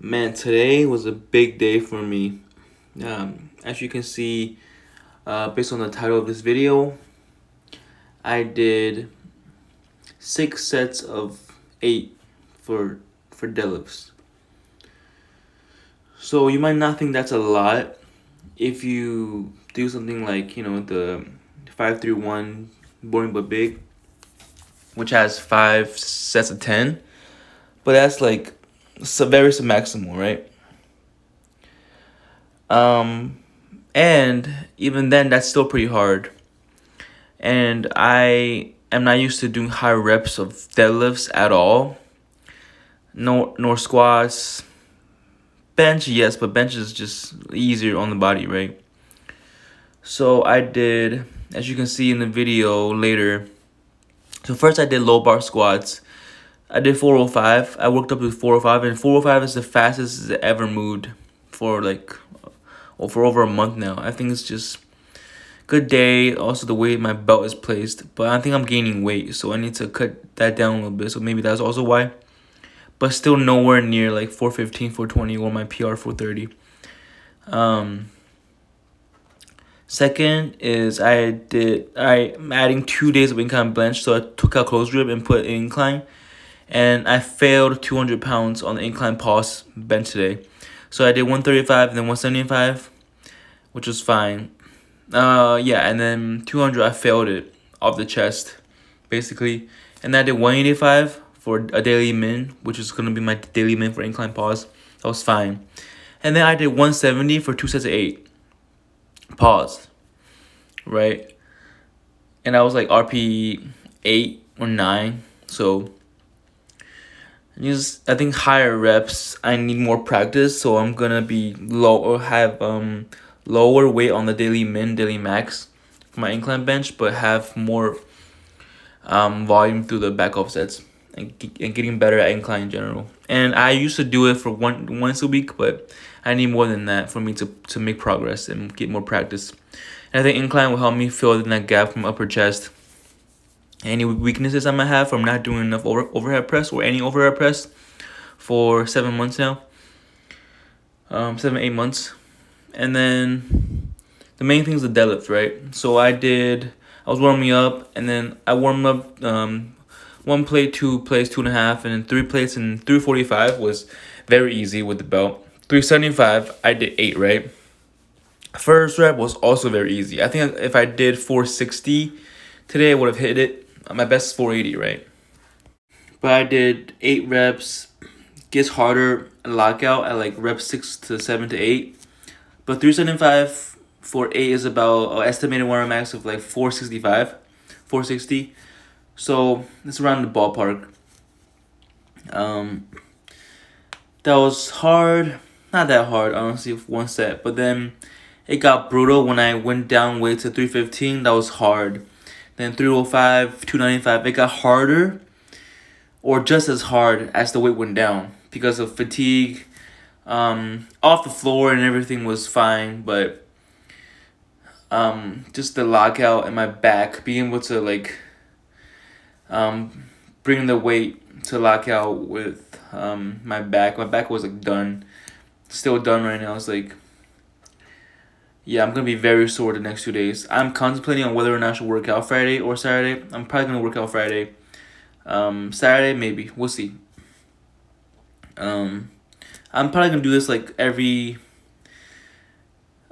Man, today was a big day for me. As you can see, based on the title of this video, I did 6 sets of 8 for deadlifts. So you might not think that's a lot if you do something like the 5-3-1 boring but big, which has 5 sets of 10. But that's like very maximal, right? Um, and even then, that's still pretty hard. And I am not used to doing high reps of deadlifts at all. No, nor squats. Bench, yes, but bench is just easier on the body, right? So I did, as you can see in the video later. So first I did low bar squats. I did 405. I worked up to 405, and 405 is the fastest it's ever moved for for over a month now. I think it's just good day. Also, the way my belt is placed, but I think I'm gaining weight, so I need to cut that down a little bit. So maybe that's also why. But still nowhere near like 415, 420, or my PR 430. Second is I'm adding 2 days of incline bench, so I took out close grip and put incline, and I failed 200 pounds on the incline pause bench today. So I did 135 and then 175, which was fine. Yeah, and then 200 I failed it off the chest, basically. And I did 185 for a daily min, which is gonna be my daily min for incline pause. That was fine. And then I did 170 for 2 sets of 8. Pause. Right? And I was like RP 8 or 9. So I think higher reps, I need more practice, so I'm gonna be low or have lower weight on the daily min, daily max for my incline bench, but have more volume through the back offsets and getting better at incline in general. And I used to do it for once a week, but I need more than that for me to make progress and get more practice. And I think incline will help me fill in that gap from upper chest. Any weaknesses I might have from not doing enough overhead press or any overhead press for 7 months now. 7, 8 months. And then the main thing is the deadlift, right? So I was warming up, and then I warmed up 1 plate, 2 plates, 2.5, and then 3 plates, and 345 was very easy with the belt. 375, I did 8, right? First rep was also very easy. I think if I did 460 today, I would have hit it. My best is 480, right? But I did 8 reps. Gets harder and lockout at like rep 6 to 7 to 8. But 375 for 8 is about an estimated warm max of like 465, 460. So it's around the ballpark. That was hard. Not that hard, honestly, one set. But then it got brutal when I went down weight to 315. That was hard. Then 305, 295. It got harder or just as hard as the weight went down because of fatigue. Off the floor and everything was fine, but just the lockout in my back, being able to like bring the weight to lock out with my back. My back was like done, still done right now. It's like, yeah, I'm gonna be very sore the next 2 days. I'm contemplating on whether or not I should work out Friday or Saturday. I'm probably gonna work out Friday. Saturday maybe, we'll see. I'm probably gonna do this like not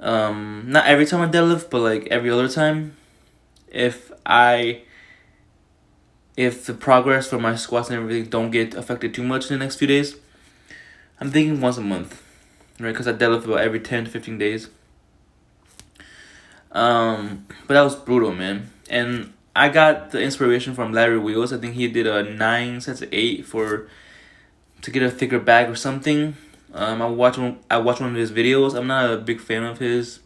every time I deadlift, but like every other time. If the progress for my squats and everything don't get affected too much in the next few days, I'm thinking once a month, right? Because I deadlift about every 10 to 15 days. But that was brutal, man. And I got the inspiration from Larry Wheels. I think he did a 9 sets of 8 to get a thicker back or something. I watched one of his videos. I'm not a big fan of his,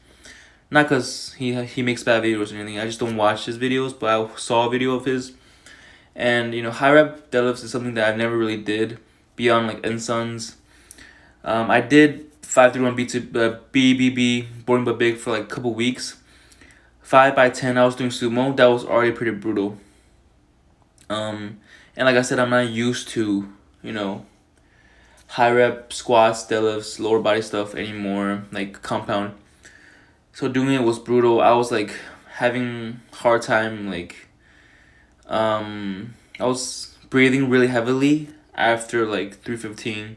not because he makes bad videos or anything. I just don't watch his videos. But I saw a video of his, and high rep deadlifts is something that I never really did beyond like Ensons. I did 5-3-1 BBB boring but big for like a couple weeks. 5x10 I was doing sumo. That was already pretty brutal. And like I said, I'm not used to high rep squats, deadlifts, lower body stuff anymore, like compound. So doing it was brutal. I was like having hard time, like I was breathing really heavily after like 315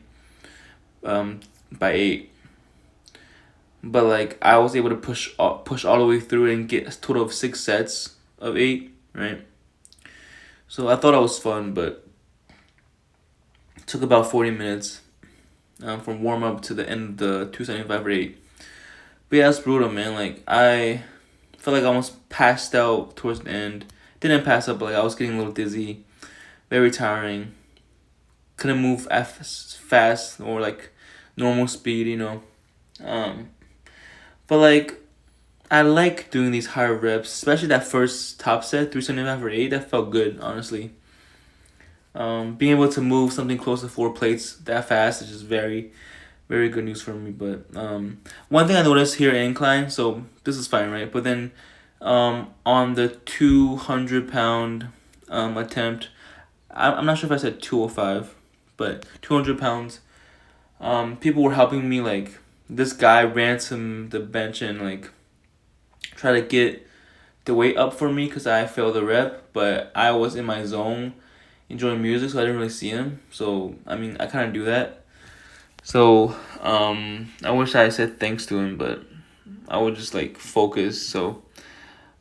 by 8. But like I was able to push all the way through and get a total of 6 sets of 8, right? So I thought it was fun, but it took about 40 minutes from warm up to the end of the 275 for 8. But yeah, it's brutal, man. Like I felt like I almost passed out towards the end. Didn't pass out, but like I was getting a little dizzy, very tiring. Couldn't move fast or like normal speed, you know. But like I like doing these higher reps, especially that first top set, 375 for 8. That felt good, honestly. Being able to move something close to 4 plates that fast is just very, very good news for me. But one thing I noticed here in incline, so this is fine, right? But then on the 200-pound attempt, I'm not sure if I said 205, but 200 pounds. People were helping me. Like this guy ran to the bench and like try to get the weight up for me because I failed the rep, but I was in my zone enjoying music, so I didn't really see him. So I mean, I kind of do that. So I wish I said thanks to him, but I would just like focus. So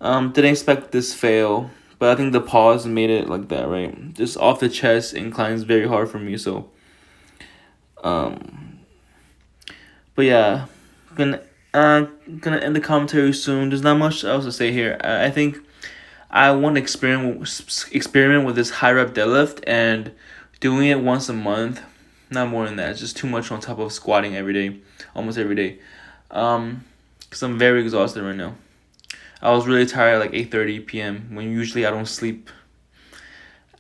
didn't expect this fail, but I think the pause made it like that, right? Just off the chest incline is very hard for me. So but yeah, gonna gonna end the commentary soon. There's not much else to say here. I think I want to experiment with this high rep deadlift and doing it once a month. Not more than that. It's just too much on top of squatting every day, almost every day. Cause I'm very exhausted right now. I was really tired at like 8:30 p.m. when usually I don't sleep.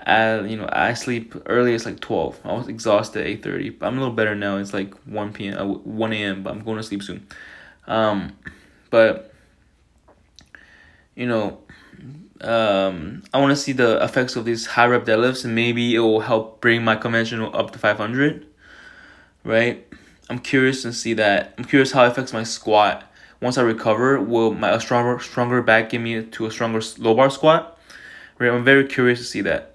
I sleep early. It's like 12. I was exhausted at 8:30. I'm a little better now. It's like 1 p.m. 1 a.m. But I'm going to sleep soon. But you know, I want to see the effects of these high rep deadlifts, and maybe it will help bring my conventional up to 500. Right? I'm curious to see that. I'm curious how it affects my squat. Once I recover, will a stronger back give me to a stronger low bar squat? Right? I'm very curious to see that.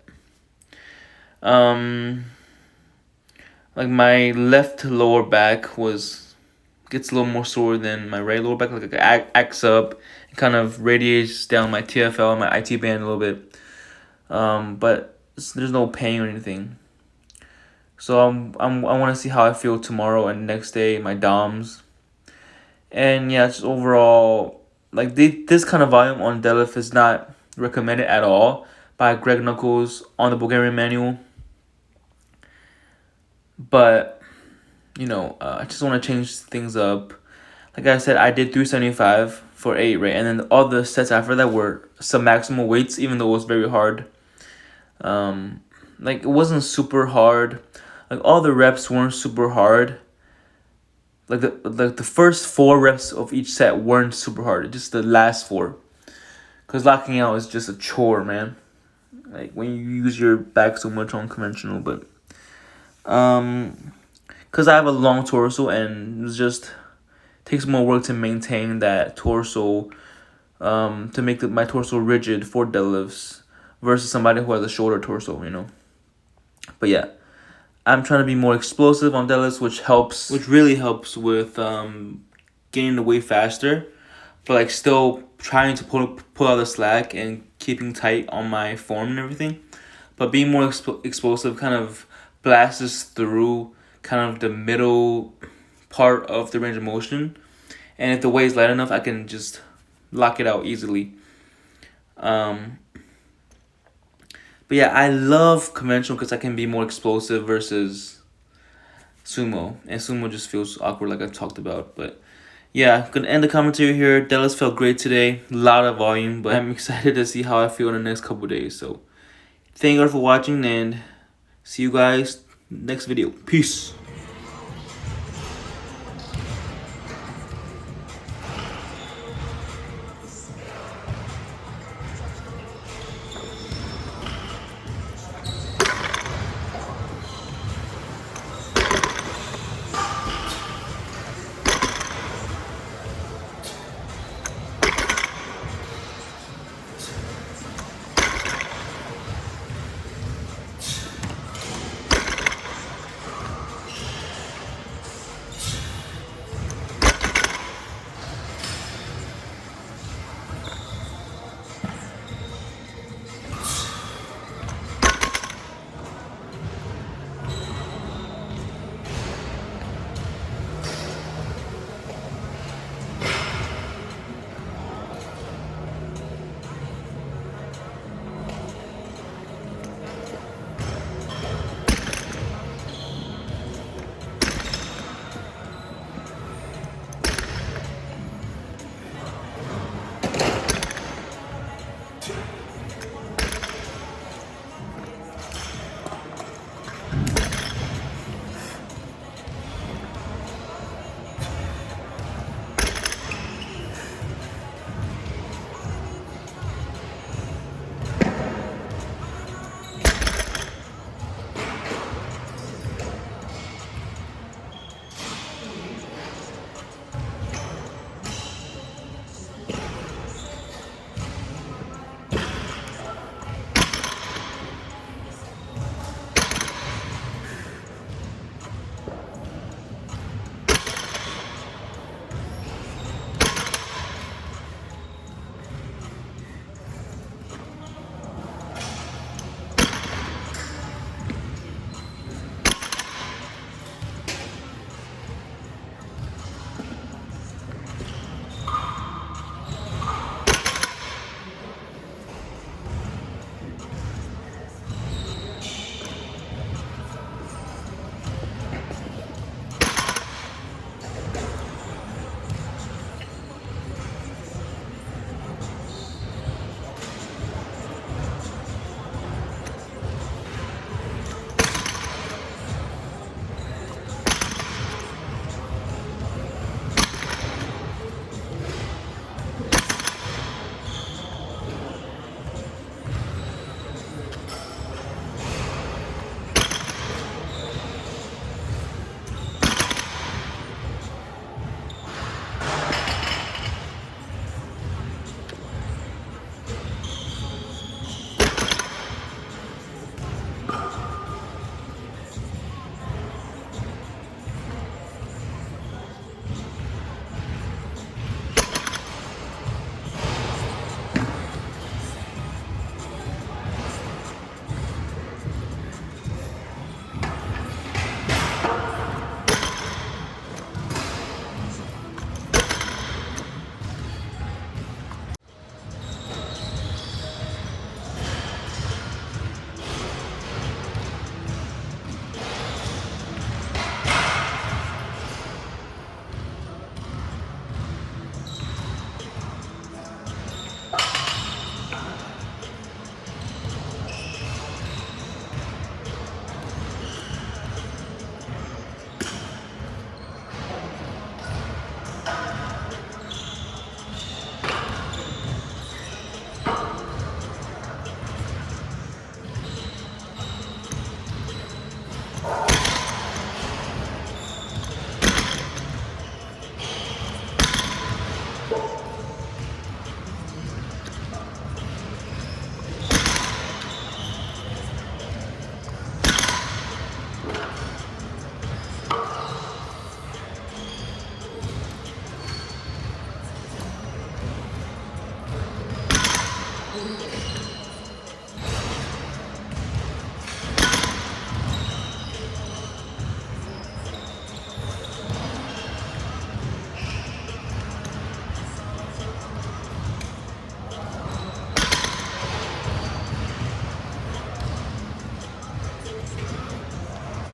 Like my left lower back gets a little more sore than my right lower back. Like it acts up, and kind of radiates down my TFL, my IT band a little bit. But there's no pain or anything. So I want to see how I feel tomorrow and next day, my DOMs. And yeah, just overall, like this kind of volume on deadlift is not recommended at all by Greg Knuckles on the Bulgarian manual. But I just want to change things up. Like I said, I did 375 for 8, right? And then all the sets after that were some maximal weights, even though it was very hard. Like it wasn't super hard. Like all the reps weren't super hard. Like the first 4 reps of each set weren't super hard. Just the last 4. Cause locking out is just a chore, man. Like when you use your back so much on conventional, but cause I have a long torso and it just takes more work to maintain that torso, to make my torso rigid for deadlifts versus somebody who has a shorter torso, But yeah, I'm trying to be more explosive on deadlifts, which really helps with gaining the weight faster, but like still trying to pull out the slack and keeping tight on my form and everything. But being more explosive kind of blasts through kind of the middle part of the range of motion, and if the weight is light enough, I can just lock it out easily. But yeah, I love conventional because I can be more explosive versus sumo, and sumo just feels awkward, like I talked about. But yeah, gonna end the commentary here. Deadlifts felt great today, a lot of volume, but I'm excited to see how I feel in the next couple days. So thank you guys for watching, and see you guys next video. Peace.